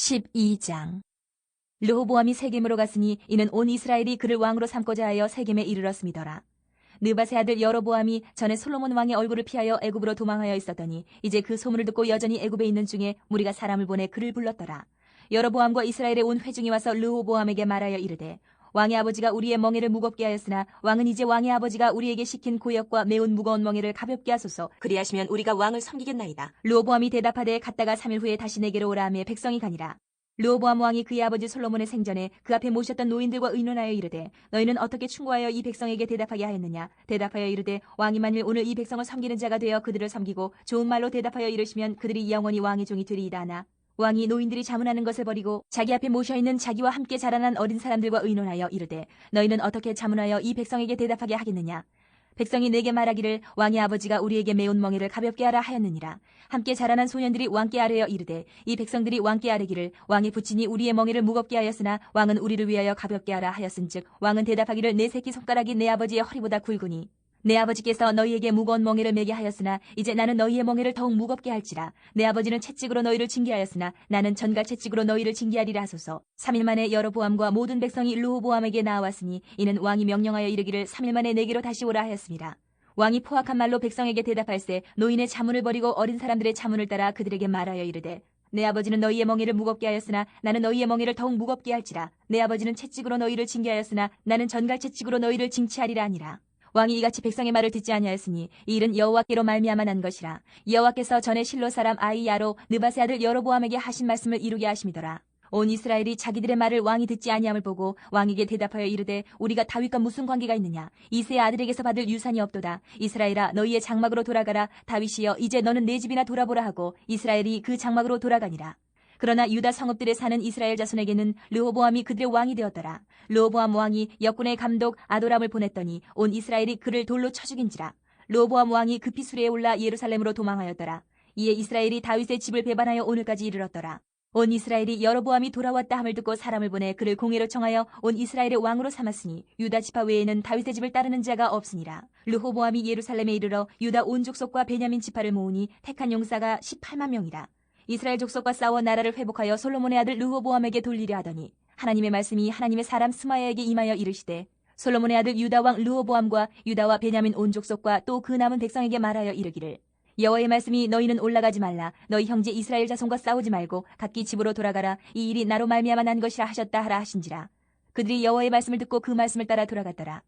12장. 르호보암이 세겜으로 갔으니 이는 온 이스라엘이 그를 왕으로 삼고자 하여 세겜에 이르렀음이더라. 느밧의 아들 여로보암이 전에 솔로몬 왕의 얼굴을 피하여 애굽으로 도망하여 있었더니 이제 그 소문을 듣고 여전히 애굽에 있는 중에 무리가 사람을 보내 그를 불렀더라. 여로보암과 이스라엘의 온 회중이 와서 르호보암에게 말하여 이르되, 왕의 아버지가 우리의 멍에를 무겁게 하였으나 왕은 이제 왕의 아버지가 우리에게 시킨 고역과 매운 무거운 멍에를 가볍게 하소서. 그리하시면 우리가 왕을 섬기겠나이다. 르호보암이 대답하되, 갔다가 3일 후에 다시 내게로 오라 하며 백성이 가니라. 르호보암 왕이 그의 아버지 솔로몬의 생전에 그 앞에 모셨던 노인들과 의논하여 이르되, 너희는 어떻게 충고하여 이 백성에게 대답하게 하였느냐? 대답하여 이르되, 왕이 만일 오늘 이 백성을 섬기는 자가 되어 그들을 섬기고 좋은 말로 대답하여 이르시면 그들이 영원히 왕의 종이 되리이다 하나, 왕이 노인들이 자문하는 것을 버리고 자기 앞에 모셔있는 자기와 함께 자라난 어린 사람들과 의논하여 이르되, 너희는 어떻게 자문하여 이 백성에게 대답하게 하겠느냐? 백성이 내게 말하기를, 왕의 아버지가 우리에게 매운 멍에를 가볍게 하라 하였느니라. 함께 자라난 소년들이 왕께 아뢰어 이르되, 이 백성들이 왕께 아뢰기를, 왕의 부친이 우리의 멍에를 무겁게 하였으나 왕은 우리를 위하여 가볍게 하라 하였은즉, 왕은 대답하기를, 내 새끼 손가락이 내 아버지의 허리보다 굵으니 내 아버지께서 너희에게 무거운 멍에를 매게 하였으나 이제 나는 너희의 멍에를 더욱 무겁게 할지라. 내 아버지는 채찍으로 너희를 징계하였으나 나는 전갈 채찍으로 너희를 징계하리라 하소서. 3일 만에 여로보암과 모든 백성이 르호보암에게 나아왔으니 이는 왕이 명령하여 이르기를 3일 만에 내게로 다시 오라 하였습니다. 왕이 포악한 말로 백성에게 대답할세, 노인의 자문을 버리고 어린 사람들의 자문을 따라 그들에게 말하여 이르되, 내 아버지는 너희의 멍에를 무겁게 하였으나 나는 너희의 멍에를 더욱 무겁게 할지라. 내 아버지는 채찍으로 너희를 징계하였으나 나는 전갈 채찍으로 너희를 징치하리라 하니라. 왕이 이같이 백성의 말을 듣지 아니하였으니 이 일은 여호와께로 말미암아 난 것이라. 여호와께서 전에 실로 사람 아이야로 느밧의 아들 여로보암에게 하신 말씀을 이루게 하심이더라. 온 이스라엘이 자기들의 말을 왕이 듣지 아니함을 보고 왕에게 대답하여 이르되, 우리가 다윗과 무슨 관계가 있느냐? 이새의 아들에게서 받을 유산이 없도다. 이스라엘아, 너희의 장막으로 돌아가라. 다윗이여, 이제 너는 내 집이나 돌아보라 하고 이스라엘이 그 장막으로 돌아가니라. 그러나 유다 성읍들에 사는 이스라엘 자손에게는 르호보암이 그들의 왕이 되었더라. 르호보암 왕이 역군의 감독 아도람을 보냈더니 온 이스라엘이 그를 돌로 쳐 죽인지라. 르호보암 왕이 급히 수레에 올라 예루살렘으로 도망하였더라. 이에 이스라엘이 다윗의 집을 배반하여 오늘까지 이르렀더라. 온 이스라엘이 여로보암이 돌아왔다 함을 듣고 사람을 보내 그를 공회로 청하여 온 이스라엘의 왕으로 삼았으니 유다 지파 외에는 다윗의 집을 따르는 자가 없으니라. 르호보암이 예루살렘에 이르러 유다 온 족속과 베냐민 지파를 모으니 택한 용사가 18만 명이라. 이스라엘 족속과 싸워 나라를 회복하여 솔로몬의 아들 르호보암에게 돌리려 하더니 하나님의 말씀이 하나님의 사람 스마야에게 임하여 이르시되, 솔로몬의 아들 유다 왕 르호보암과 유다와 베냐민 온 족속과 또 그 남은 백성에게 말하여 이르기를, 여호와의 말씀이 너희는 올라가지 말라. 너희 형제 이스라엘 자손과 싸우지 말고 각기 집으로 돌아가라. 이 일이 나로 말미암아 난 것이라 하셨다 하라 하신지라. 그들이 여호와의 말씀을 듣고 그 말씀을 따라 돌아갔더라.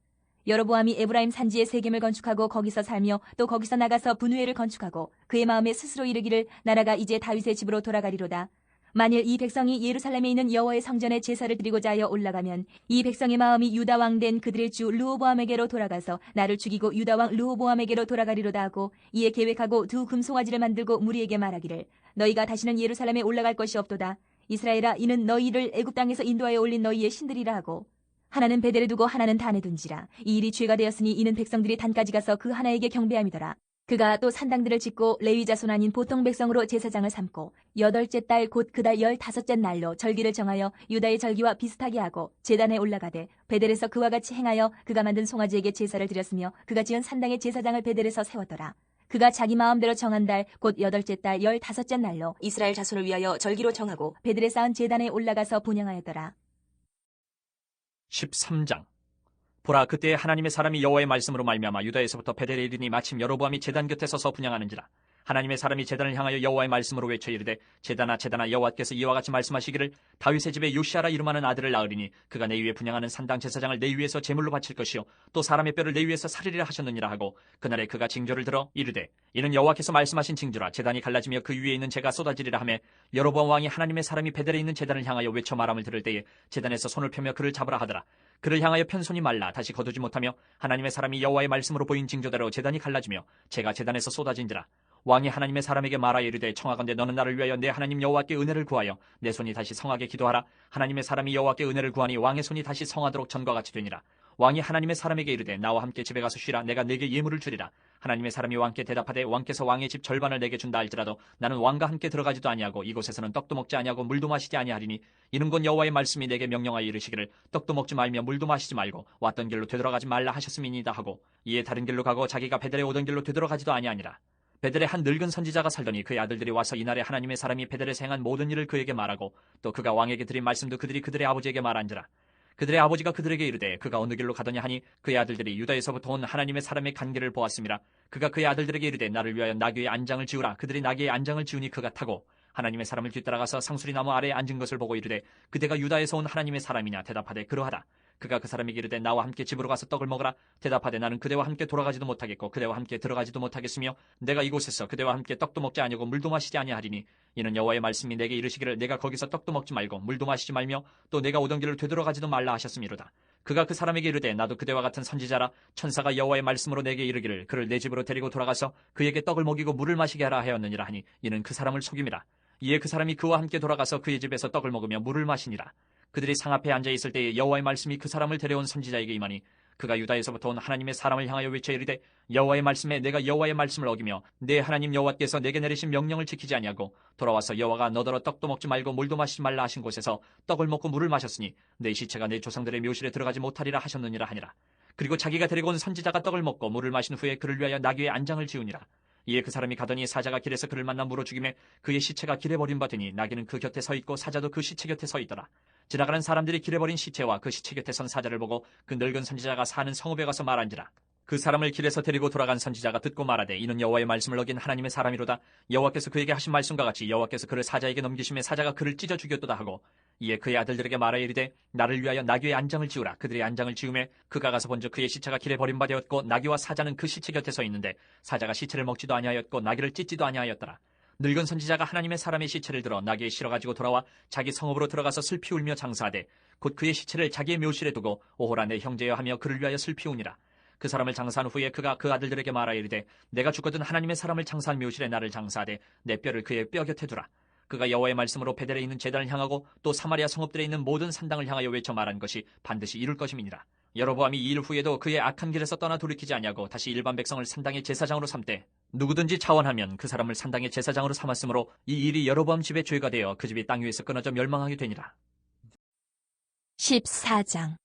여로보암이 에브라임 산지에 세겜을 건축하고 거기서 살며 또 거기서 나가서 분우엘을 건축하고 그의 마음에 스스로 이르기를, 나라가 이제 다윗의 집으로 돌아가리로다. 만일 이 백성이 예루살렘에 있는 여호와의 성전에 제사를 드리고자 하여 올라가면 이 백성의 마음이 유다 왕 된 그들의 주 르호보암에게로 돌아가서 나를 죽이고 유다 왕 르호보암에게로 돌아가리로다 하고, 이에 계획하고 두 금송아지를 만들고 무리에게 말하기를, 너희가 다시는 예루살렘에 올라갈 것이 없도다. 이스라엘아, 이는 너희를 애굽 땅에서 인도하여 올린 너희의 신들이라 하고, 하나는 베델에 두고 하나는 단에 둔지라. 이 일이 죄가 되었으니 이는 백성들이 단까지 가서 그 하나에게 경배함이더라. 그가 또 산당들을 짓고 레위 자손 아닌 보통 백성으로 제사장을 삼고 8째 달 곧 그달 15째 날로 절기를 정하여 유다의 절기와 비슷하게 하고 제단에 올라가되 베델에서 그와 같이 행하여 그가 만든 송아지에게 제사를 드렸으며 그가 지은 산당의 제사장을 베델에서 세웠더라. 그가 자기 마음대로 정한 달 곧 8째 달 15째 날로 이스라엘 자손을 위하여 절기로 정하고 베델에 쌓은 제단에 올라가서 분향하였더라. 13장. 보라, 그때 하나님의 사람이 여호와의 말씀으로 말미암아 유다에서부터 베델에 이르니 마침 여로보암이 제단 곁에 서서 분향하는지라. 하나님의 사람이 제단을 향하여 여호와의 말씀으로 외쳐 이르되, 제단아 제단아, 여호와께서 이와 같이 말씀하시기를, 다윗의 집에 요시아라 이름하는 아들을 낳으리니 그가 내 위에 분향하는 산당 제사장을 내 위에서 제물로 바칠 것이요 또 사람의 뼈를 내 위에서 살리리라 하셨느니라 하고, 그날에 그가 징조를 들어 이르되, 이는 여호와께서 말씀하신 징조라. 제단이 갈라지며 그 위에 있는 재가 쏟아지리라 하매, 여로보암 왕이 하나님의 사람이 베델에 있는 제단을 향하여 외쳐 말함을 들을 때에 제단에서 손을 펴며 그를 잡으라 하더라. 그를 향하여 편 손이 말라 다시 거두지 못하며 하나님의 사람이 여호와의 말씀으로 보인 징조대로 제단이 갈라지며 재가 제단에서 쏟아진지라. 왕이 하나님의 사람에게 말하여 이르되, 청하건대 너는 나를 위하여 내 하나님 여호와께 은혜를 구하여 내 손이 다시 성하게 기도하라. 하나님의 사람이 여호와께 은혜를 구하니 왕의 손이 다시 성하도록 전과 같이 되니라. 왕이 하나님의 사람에게 이르되, 나와 함께 집에 가서 쉬라. 내가 네게 예물을 주리라. 하나님의 사람이 왕께 대답하되, 왕께서 왕의 집 절반을 내게 준다 할지라도 나는 왕과 함께 들어가지도 아니하고 이곳에서는 떡도 먹지 아니하고 물도 마시지 아니하리니, 이는 곧 여호와의 말씀이 내게 명령하여 이르시기를, 떡도 먹지 말며 물도 마시지 말고 왔던 길로 되돌아가지 말라 하셨음이니이다 하고, 이에 다른 길로 가고 자기가 베델에 오던 길로 되돌아가지도 아니하니라. 베델에 한 늙은 선지자가 살더니 그의 아들들이 와서 이날에 하나님의 사람이 베델에서 행한 모든 일을 그에게 말하고 또 그가 왕에게 드린 말씀도 그들이 그들의 아버지에게 말한지라. 그들의 아버지가 그들에게 이르되 그가 어느 길로 가더냐 하니 그의 아들들이 유다에서부터 온 하나님의 사람의 간계를 보았음이라. 그가 그의 아들들에게 이르되 나를 위하여 나귀의 안장을 지으라. 그들이 나귀의 안장을 지으니 그가 타고 하나님의 사람을 뒤따라가서 상수리 나무 아래에 앉은 것을 보고 이르되 그대가 유다에서 온 하나님의 사람이냐. 대답하되 그러하다. 그가 그 사람에게 이르되 나와 함께 집으로 가서 떡을 먹으라. 대답하되 나는 그대와 함께 돌아가지도 못하겠고 그대와 함께 들어가지도 못하겠으며 내가 이곳에서 그대와 함께 떡도 먹지 아니하고 물도 마시지 아니하리니 이는 여호와의 말씀이 내게 이르시기를 내가 거기서 떡도 먹지 말고 물도 마시지 말며 또 내가 오던 길을 되돌아가지도 말라 하셨음이로다. 그가 그 사람에게 이르되 나도 그대와 같은 선지자라. 천사가 여호와의 말씀으로 내게 이르기를 그를 내 집으로 데리고 돌아가서 그에게 떡을 먹이고 물을 마시게 하라 하였느니라 하니 이는 그 사람을 속임이라. 이에 그 사람이 그와 함께 돌아가서 그의 집에서 떡을 먹으며 물을 마시니라. 그들이 상 앞에 앉아 있을 때에 여호와의 말씀이 그 사람을 데려온 선지자에게 임하니 그가 유다에서부터 온 하나님의 사람을 향하여 외쳐 이르되 여호와의 말씀에 내가 여호와의 말씀을 어기며 내 하나님 여호와께서 내게 내리신 명령을 지키지 아니하고 돌아와서 여호와가 너더러 떡도 먹지 말고 물도 마시지 말라 하신 곳에서 떡을 먹고 물을 마셨으니 내 시체가 내 조상들의 묘실에 들어가지 못하리라 하셨느니라 하니라. 그리고 자기가 데리고 온 선지자가 떡을 먹고 물을 마신 후에 그를 위하여 나귀의 안장을 지으니라. 이에 그 사람이 가더니 사자가 길에서 그를 만나 물어 죽이매 그의 시체가 길에 버림 받으니 나귀는 그 곁에 서 있고 사자도 그 시체 곁에 서 있더라. 지나가는 사람들이 길에 버린 시체와 그 시체 곁에 선 사자를 보고 그 늙은 선지자가 사는 성읍에 가서 말한지라. 그 사람을 길에서 데리고 돌아간 선지자가 듣고 말하되 이는 여호와의 말씀을 어긴 하나님의 사람이로다. 여호와께서 그에게 하신 말씀과 같이 여호와께서 그를 사자에게 넘기심에 사자가 그를 찢어 죽였도다 하고 이에 그의 아들들에게 말하여 이르되 나를 위하여 나귀의 안장을 지으라. 그들이 안장을 지으매 그가 가서 본즉 그의 시체가 길에 버림받았고 나귀와 사자는 그 시체 곁에 서 있는데 사자가 시체를 먹지도 아니하였고 나귀를 찢지도 아니하였더라. 늙은 선지자가 하나님의 사람의 시체를 들어 나귀에 실어가지고 돌아와 자기 성읍으로 들어가서 슬피 울며 장사하되 곧 그의 시체를 자기의 묘실에 두고 오호라 내 형제여 하며 그를 위하여 슬피 우니라. 그 사람을 장사한 후에 그가 그 아들들에게 말하여 이르되 내가 죽거든 하나님의 사람을 장사한 묘실에 나를 장사하되 내 뼈를 그의 뼈 곁에 두라. 그가 여호와의 말씀으로 베델에 있는 제단을 향하고 또 사마리아 성읍들에 있는 모든 산당을 향하여 외쳐 말한 것이 반드시 이룰 것임이니라. 여로보암이 이 일 후에도 그의 악한 길에서 떠나 돌이키지 아니하고 다시 일반 백성을 산당의 제사장으로 삼되 누구든지 차원하면 그 사람을 산당의 제사장으로 삼았으므로 이 일이 여로보암 집의 죄가 되어 그 집이 땅 위에서 끊어져 멸망하게 되니라. 14장.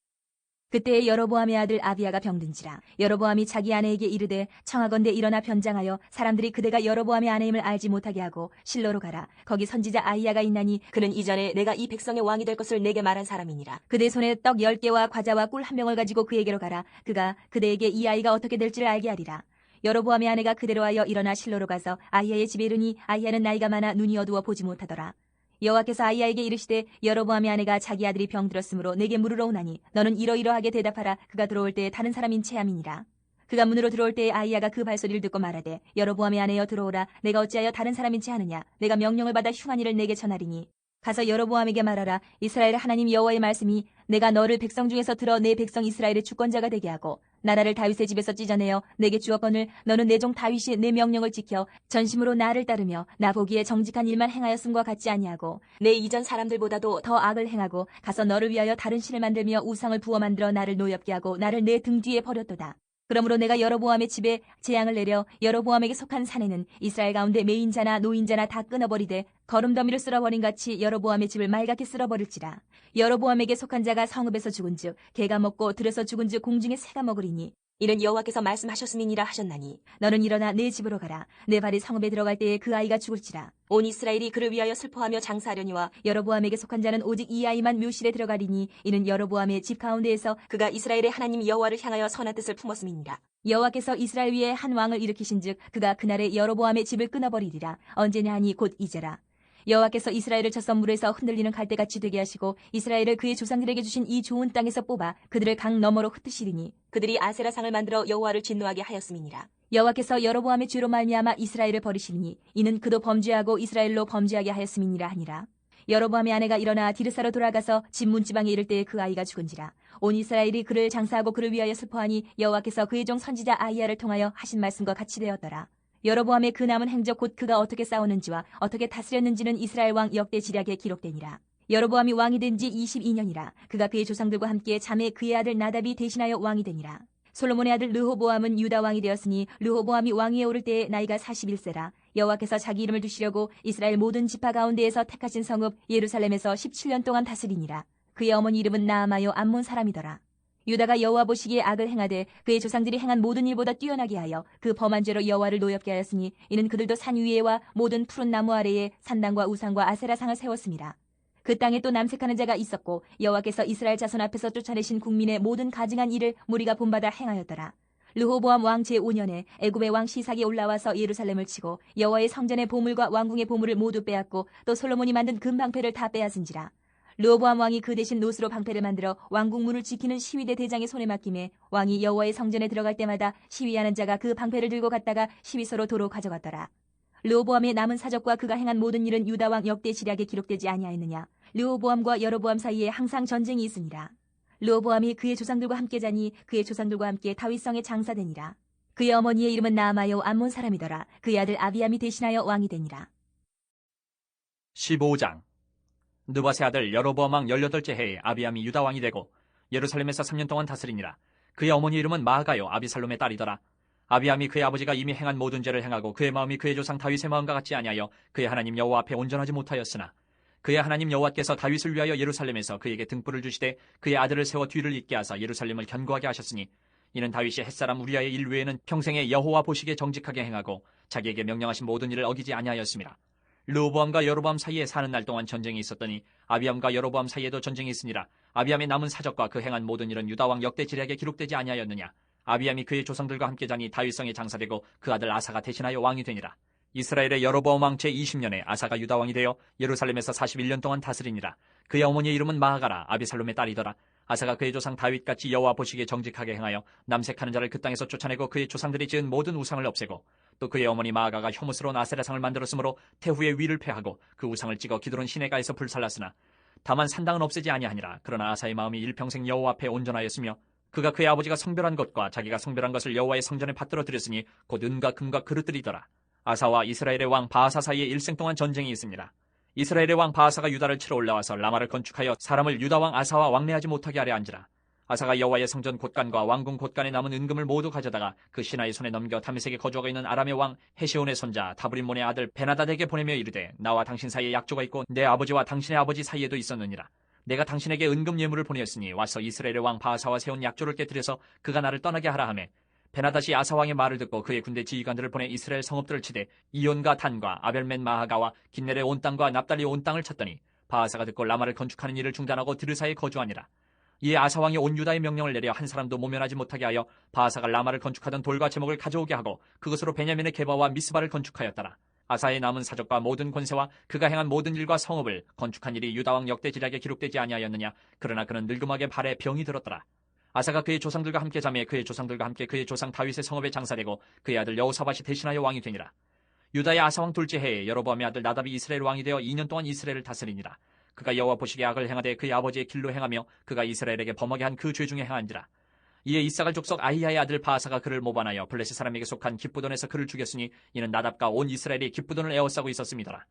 그때에 여로보암의 아들 아비야가 병든지라. 여로보암이 자기 아내에게 이르되 청하건대 일어나 변장하여 사람들이 그대가 여로보암의 아내임을 알지 못하게 하고 실로로 가라. 거기 선지자 아히야가 있나니 그는 이전에 내가 이 백성의 왕이 될 것을 내게 말한 사람이니라. 그대 손에 떡 10개와 과자와 꿀 1병을 가지고 그에게로 가라. 그가 그대에게 이 아이가 어떻게 될지를 알게 하리라. 여로보암의 아내가 그대로 하여 일어나 실로로 가서 아히야의 집에 이르니 아히야는 나이가 많아 눈이 어두워 보지 못하더라. 여호와께서 아히야에게 이르시되 여로보암의 아내가 자기 아들이 병들었으므로 내게 물으러 오나니 너는 이러이러하게 대답하라. 그가 들어올 때에 다른 사람인 체함이니라. 그가 문으로 들어올 때에 아히야가 그 발소리를 듣고 말하되 여로보암의 아내여 들어오라. 내가 어찌하여 다른 사람인 체 하느냐. 내가 명령을 받아 흉한 일을 내게 전하리니 가서 여로보암에게 말하라. 이스라엘 하나님 여호와의 말씀이 내가 너를 백성 중에서 들어 내 백성 이스라엘의 주권자가 되게 하고 나라를 다윗의 집에서 찢어내어 내게 주었거늘 너는 내 종 다윗이 내 명령을 지켜 전심으로 나를 따르며 나 보기에 정직한 일만 행하였음과 같지 아니하고 내 이전 사람들보다도 더 악을 행하고 가서 너를 위하여 다른 신을 만들며 우상을 부어 만들어 나를 노엽게 하고 나를 내 등 뒤에 버렸도다. 그러므로 내가 여로보암의 집에 재앙을 내려 여로보암에게 속한 산에는 이스라엘 가운데 매인자나 노인자나 다 끊어버리되 거름더미를 쓸어버린 같이 여로보암의 집을 말갛게 쓸어버릴지라. 여로보암에게 속한 자가 성읍에서 죽은즉 개가 먹고 들에서 죽은즉 공중에 새가 먹으리니 이는 여호와께서 말씀하셨음이니라 하셨나니 너는 일어나 내 집으로 가라. 내 발이 성읍에 들어갈 때에 그 아이가 죽을지라. 온 이스라엘이 그를 위하여 슬퍼하며 장사하려니와 여로보암에게 속한 자는 오직 이 아이만 묘실에 들어가리니 이는 여로보암의 집 가운데에서 그가 이스라엘의 하나님 여호와를 향하여 선한 뜻을 품었음이니라. 여호와께서 이스라엘 위에 한 왕을 일으키신즉 그가 그날에 여로보암의 집을 끊어버리리라. 언제냐 하니 곧 이제라. 여호와께서 이스라엘을 첫 선물에서 흔들리는 갈대같이 되게 하시고 이스라엘을 그의 조상들에게 주신 이 좋은 땅에서 뽑아 그들을 강 너머로 흩으시리니 그들이 아세라 상을 만들어 여호와를 진노하게 하였음이니라. 여호와께서 여로보암의 죄로 말미암아 이스라엘을 버리시니 이는 그도 범죄하고 이스라엘로 범죄하게 하였음이니라 하니라. 여로보암의 아내가 일어나 디르사로 돌아가서 집 문지방에 이를 때에 그 아이가 죽은지라. 온 이스라엘이 그를 장사하고 그를 위하여 슬퍼하니 여호와께서 그의 종 선지자 아히야를 통하여 하신 말씀과 같이 되었더라. 여로보암의 그 남은 행적 곧 그가 어떻게 싸웠는지와 어떻게 다스렸는지는 이스라엘 왕 역대 지략에 기록되니라. 여로보암이 왕이 된 지 22년이라. 그가 그의 조상들과 함께 자매 그의 아들 나답이 대신하여 왕이 되니라. 솔로몬의 아들 르호보암은 유다 왕이 되었으니 르호보암이 왕위에 오를 때에 나이가 41세라. 여호와께서 자기 이름을 두시려고 이스라엘 모든 지파 가운데에서 택하신 성읍 예루살렘에서 17년 동안 다스리니라. 그의 어머니 이름은 나아마요 암몬 사람이더라. 유다가 여호와 보시기에 악을 행하되 그의 조상들이 행한 모든 일보다 뛰어나게 하여 그 범한 죄로 여호와를 노엽게 하였으니 이는 그들도 산 위에와 모든 푸른 나무 아래에 산당과 우상과 아세라상을 세웠습니다. 그 땅에 또 남색하는 자가 있었고 여호와께서 이스라엘 자손 앞에서 쫓아내신 국민의 모든 가증한 일을 무리가 본받아 행하였더라. 르호보암 왕 제5년에 애굽의 왕 시삭이 올라와서 예루살렘을 치고 여호와의 성전의 보물과 왕궁의 보물을 모두 빼앗고 또 솔로몬이 만든 금방패를 다 빼앗은지라. 르호보암 왕이 그 대신 노스로 방패를 만들어 왕궁 문을 지키는 시위대 대장의 손에 맡김에 왕이 여호와의 성전에 들어갈 때마다 시위하는 자가 그 방패를 들고 갔다가 시위소로 도로 가져갔더라. 르호보암의 남은 사적과 그가 행한 모든 일은 유다 왕 역대 지략에 기록되지 아니하였느냐. 르호보암과 여로보암 사이에 항상 전쟁이 있으니라. 르호보암이 그의 조상들과 함께 자니 그의 조상들과 함께 다윗성에 장사되니라. 그의 어머니의 이름은 나아마요 암몬 사람이더라. 그의 아들 아비암이 대신하여 왕이 되니라. 15장. 느밧의 아들 여로보암 왕 18째 해에 아비암이 유다 왕이 되고 예루살렘에서 3년 동안 다스리니라. 그의 어머니 이름은 마아가요 아비살롬의 딸이더라. 아비암이 그의 아버지가 이미 행한 모든 죄를 행하고 그의 마음이 그의 조상 다윗의 마음과 같지 아니하여 그의 하나님 여호와 앞에 온전하지 못하였으나 그의 하나님 여호와께서 다윗을 위하여 예루살렘에서 그에게 등불을 주시되 그의 아들을 세워 뒤를 잇게 하사 예루살렘을 견고하게 하셨으니 이는 다윗이 햇사람 우리아의 일 외에는 평생에 여호와 보시기에 정직하게 행하고 자기에게 명령하신 모든 일을 어기지 아니하였습니다. 르호보암과 여로보암 사이에 사는 날 동안 전쟁이 있었더니 아비암과 여로보암 사이에도 전쟁이 있으니라. 아비암의 남은 사적과 그 행한 모든 일은 유다 왕 역대 지략에 기록되지 아니하였느냐. 아비암이 그의 조상들과 함께 자니 다윗성에 장사되고 그 아들 아사가 대신하여 왕이 되니라. 이스라엘의 여로보암 왕 제20년에 아사가 유다 왕이 되어 예루살렘에서 41년 동안 다스리니라. 그의 어머니의 이름은 마아가라 아비살롬의 딸이더라. 아사가 그의 조상 다윗같이 여호와 보시기에 정직하게 행하여 남색하는 자를 그 땅에서 쫓아내고 그의 조상들이 지은 모든 우상을 없애고 또 그의 어머니 마아가가 혐오스러운 아세라상을 만들었으므로 태후의 위를 패하고 그 우상을 찍어 기드론 시내가에서 불살랐으나 다만 산당은 없애지 아니하니라. 그러나 아사의 마음이 일평생 여호와 앞에 온전하였으며 그가 그의 아버지가 성별한 것과 자기가 성별한 것을 여호와의 성전에 받들어 드렸으니 곧 은과 금과 그릇들이더라. 아사와 이스라엘의 왕 바아사 사이에 일생 동안 전쟁이 있습니다. 이스라엘의 왕 바아사가 유다를 치러 올라와서 라마를 건축하여 사람을 유다 왕 아사와 왕래하지 못하게 하려 한지라. 아사가 여호와의 성전 곳간과 왕궁 곳간에 남은 은금을 모두 가져다가 그 신하의 손에 넘겨 다메섹에 거주하고 있는 아람의 왕 헤시온의 손자 다브림몬의 아들 베나다덱에 보내며 이르되 나와 당신 사이에 약조가 있고 내 아버지와 당신의 아버지 사이에도 있었느니라. 내가 당신에게 은금 예물을 보냈으니 와서 이스라엘의 왕 바아사와 세운 약조를 깨뜨려서 그가 나를 떠나게 하라 하매 베나닷이 아사 왕의 말을 듣고 그의 군대 지휘관들을 보내 이스라엘 성읍들을 치되 이온과 단과 아벨멘 마하가와 긴넬의 온 땅과 납달리 온 땅을 쳤더니 바아사가 듣고 라마를 건축하는 일을 중단하고 드르사에 거주하니라. 이에 아사 왕이 온 유다의 명령을 내려 한 사람도 모면하지 못하게 하여 바아사가 라마를 건축하던 돌과 제목을 가져오게 하고 그것으로 베냐민의 게바와 미스바를 건축하였더라. 아사의 남은 사적과 모든 권세와 그가 행한 모든 일과 성읍을 건축한 일이 유다 왕 역대 지략에 기록되지 아니하였느냐. 그러나 그는 늙음하게 발에 병이 들었더라. 아사가 그의 조상들과 함께 자매 그의 조상들과 함께 그의 조상 다윗의 성읍에 장사되고 그의 아들 여호사밧이 대신하여 왕이 되니라. 유다의 아사 왕 둘째 해에 여로보암의 아들 나답이 이스라엘 왕이 되어 2년 동안 이스라엘을 다스리니라. 그가 여호와 보시기에 악을 행하되 그의 아버지의 길로 행하며 그가 이스라엘에게 범하게 한 그 죄 중에 행한지라. 이에 이사갈 족속 아히야의 아들 바아사가 그를 모반하여 블레셋 사람에게 속한 기쁘돈에서 그를 죽였으니 이는 나답과 온 이스라엘이 기쁘돈을 에워싸고 있었음이더라.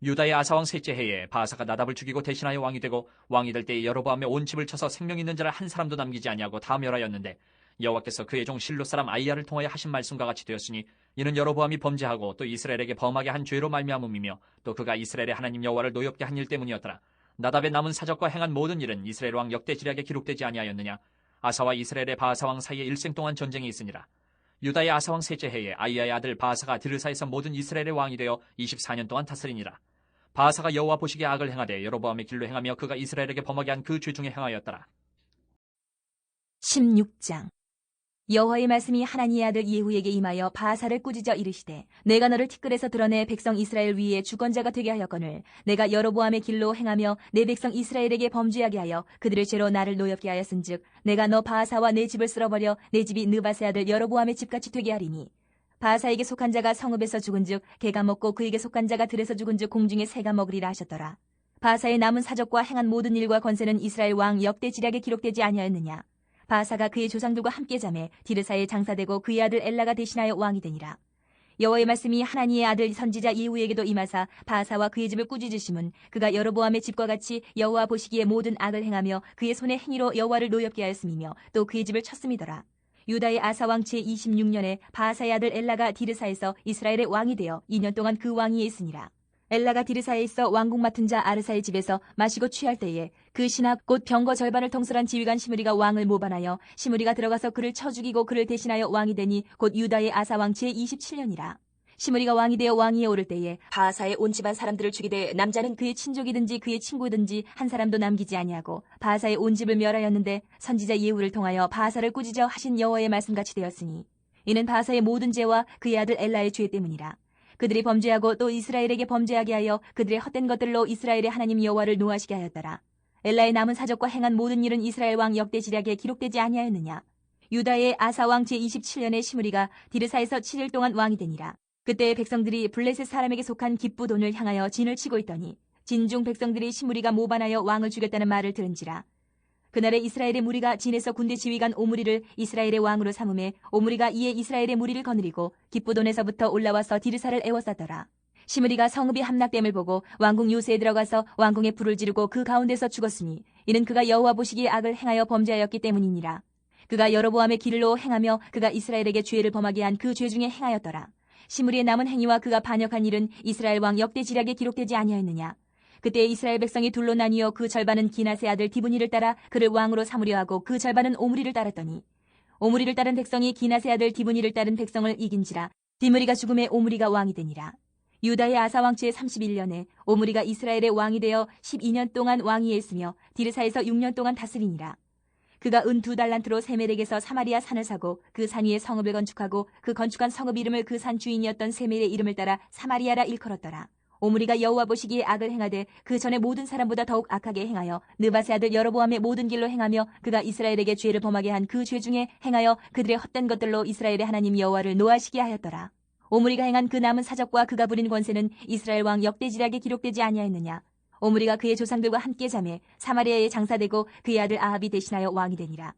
유다의 아사왕 셋째 해에 바아사가 나답을 죽이고 대신하여 왕이 되고 왕이 될 때에 여로보암의 온 집을 쳐서 생명 있는 자를 한 사람도 남기지 아니하고 다 멸하였는데 여호와께서 그의 종 실로 사람 아히야를 통하여 하신 말씀과 같이 되었으니 이는 여로보암이 범죄하고 또 이스라엘에게 범하게 한 죄로 말미암음이며 또 그가 이스라엘의 하나님 여호와를 노엽게 한 일 때문이었더라. 나답의 남은 사적과 행한 모든 일은 이스라엘 왕 역대 지략에 기록되지 아니하였느냐. 아사와 이스라엘의 바아사 왕 사이에 일생 동안 전쟁이 있으니라. 유다의 아사 왕 셋째 해에 아히야의 아들 바아사가 디르사에서 모든 이스라엘의 왕이 되어 24년 동안 다스리니라. 바아사가 여호와 보시기에 악을 행하되 여로보암의 길로 행하며 그가 이스라엘에게 범하게 한 그 죄 중에 행하였더라. 16장. 여호와의 말씀이 하나니의 아들 예후에게 임하여 바아사를 꾸짖어 이르시되 내가 너를 티끌에서 드러내 백성 이스라엘 위에 주권자가 되게 하였거늘 내가 여로보암의 길로 행하며 내 백성 이스라엘에게 범죄하게 하여 그들의 죄로 나를 노엽게 하였은즉 내가 너 바아사와 내 집을 쓸어버려 내 집이 느밧의 아들 여로보암의 집같이 되게 하리니 바아사에게 속한 자가 성읍에서 죽은즉 개가 먹고 그에게 속한 자가 들에서 죽은즉 공중에 새가 먹으리라 하셨더라. 바아사의 남은 사적과 행한 모든 일과 권세는 이스라엘 왕 역대 지략에 기록되지 아니하였느냐. 바아사가 그의 조상들과 함께 자매 디르사에 장사되고 그의 아들 엘라가 대신하여 왕이 되니라. 여호와의 말씀이 하나니의 아들 선지자 예후에게도 임하사 바아사와 그의 집을 꾸짖으심은 그가 여로보암의 집과 같이 여호와 보시기에 모든 악을 행하며 그의 손의 행위로 여호와를 노엽게 하였음이며 또 그의 집을 쳤음이더라. 유다의 아사 왕 제26년에 바아사의 아들 엘라가 디르사에서 이스라엘의 왕이 되어 2년 동안 그 왕위에 있으니라. 엘라가 디르사에 있어 왕궁 맡은 자 아르사의 집에서 마시고 취할 때에 그 신하 곧 병거 절반을 통솔한 지휘관 시므리가 왕을 모반하여 시므리가 들어가서 그를 쳐 죽이고 그를 대신하여 왕이 되니 곧 유다의 아사 왕치의 27년이라. 시므리가 왕이 되어 왕위에 오를 때에 바하사의 온 집안 사람들을 죽이되 남자는 그의 친족이든지 그의 친구든지 한 사람도 남기지 아니하고 바하사의 온 집을 멸하였는데 선지자 예후를 통하여 바하사를 꾸짖어 하신 여호와의 말씀같이 되었으니 이는 바하사의 모든 죄와 그의 아들 엘라의 죄 때문이라. 그들이 범죄하고 또 이스라엘에게 범죄하게 하여 그들의 헛된 것들로 이스라엘의 하나님 여호와를 노하시게 하였더라. 엘라의 남은 사적과 행한 모든 일은 이스라엘 왕 역대지략에 기록되지 아니하였느냐. 유다의 아사 왕 제27년에 시므리가 디르사에서 7일 동안 왕이 되니라. 그때 백성들이 블레셋 사람에게 속한 기쁘돈을 향하여 진을 치고 있더니 진중 백성들이 시므리가 모반하여 왕을 죽였다는 말을 들은지라. 그날에 이스라엘의 무리가 진에서 군대 지휘관 오므리를 이스라엘의 왕으로 삼음에 오므리가 이에 이스라엘의 무리를 거느리고 기쁘돈에서부터 올라와서 디르사를 에워싸더라. 시므리가 성읍이 함락됨을 보고 왕궁 요새에 들어가서 왕궁에 불을 지르고 그 가운데서 죽었으니 이는 그가 여호와 보시기에 악을 행하여 범죄하였기 때문이니라. 그가 여로보암의 길로 행하며 그가 이스라엘에게 죄를 범하게 한 그 죄 중에 행하였더라. 시므리의 남은 행위와 그가 반역한 일은 이스라엘 왕 역대지략에 기록되지 아니하였느냐. 그때 이스라엘 백성이 둘로 나뉘어 그 절반은 기낫의 아들 디브니를 따라 그를 왕으로 삼으려 하고 그 절반은 오므리를 따랐더니 오므리를 따른 백성이 기낫의 아들 디브니를 따른 백성을 이긴지라. 디므리가 죽음에 오므리가 왕이 되니라. 유다의 아사 왕치의 31년에 오므리가 이스라엘의 왕이 되어 12년 동안 왕위에 있으며 디르사에서 6년 동안 다스리니라. 그가 은 2달란트로 세멜에게서 사마리아 산을 사고 그 산 위에 성읍을 건축하고 그 건축한 성읍 이름을 그 산 주인이었던 세멜의 이름을 따라 사마리아라 일컬었더라. 오므리가 여호와 보시기에 악을 행하되 그 전에 모든 사람보다 더욱 악하게 행하여 느바세 아들 여로보암의 모든 길로 행하며 그가 이스라엘에게 죄를 범하게 한 그 죄 중에 행하여 그들의 헛된 것들로 이스라엘의 하나님 여호와를 노하시게 하였더라. 오므리가 행한 그 남은 사적과 그가 부린 권세는 이스라엘 왕 역대지략에 기록되지 아니하였느냐. 오므리가 그의 조상들과 함께 잠에 사마리아에 장사되고 그의 아들 아합이 대신하여 왕이 되니라.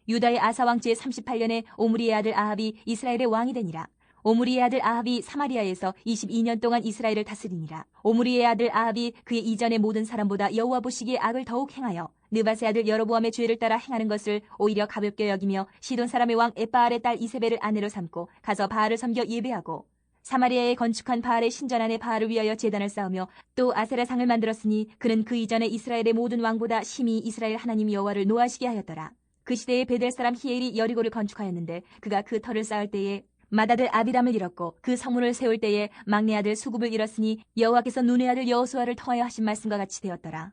유다의 아사 왕치의 38년에 오므리의 아들 아합이 이스라엘의 왕이 되니라. 오므리의 아들 아합이 사마리아에서 22년 동안 이스라엘을 다스리니라. 오므리의 아들 아합이 그의 이전의 모든 사람보다 여호와 보시기에 악을 더욱 행하여 느바세 아들 여로보암의 죄를 따라 행하는 것을 오히려 가볍게 여기며 시돈 사람의 왕 에바알의 딸 이세벨을 아내로 삼고 가서 바알을 섬겨 예배하고 사마리아에 건축한 바알의 신전 안에 바알을 위하여 제단을 쌓으며 또 아세라상을 만들었으니 그는 그 이전에 이스라엘의 모든 왕보다 심히 이스라엘 하나님 여호와를 노하시게 하였더라. 그 시대에 베델 사람 히엘이 여리고를 건축하였는데 그가 그 터를 쌓을 때에 맏아들 아비람을 잃었고 그 성문을 세울 때에 막내 아들 수굽을 잃었으니 여호와께서 눈의 아들 여호수아를 통하여 하신 말씀과 같이 되었더라.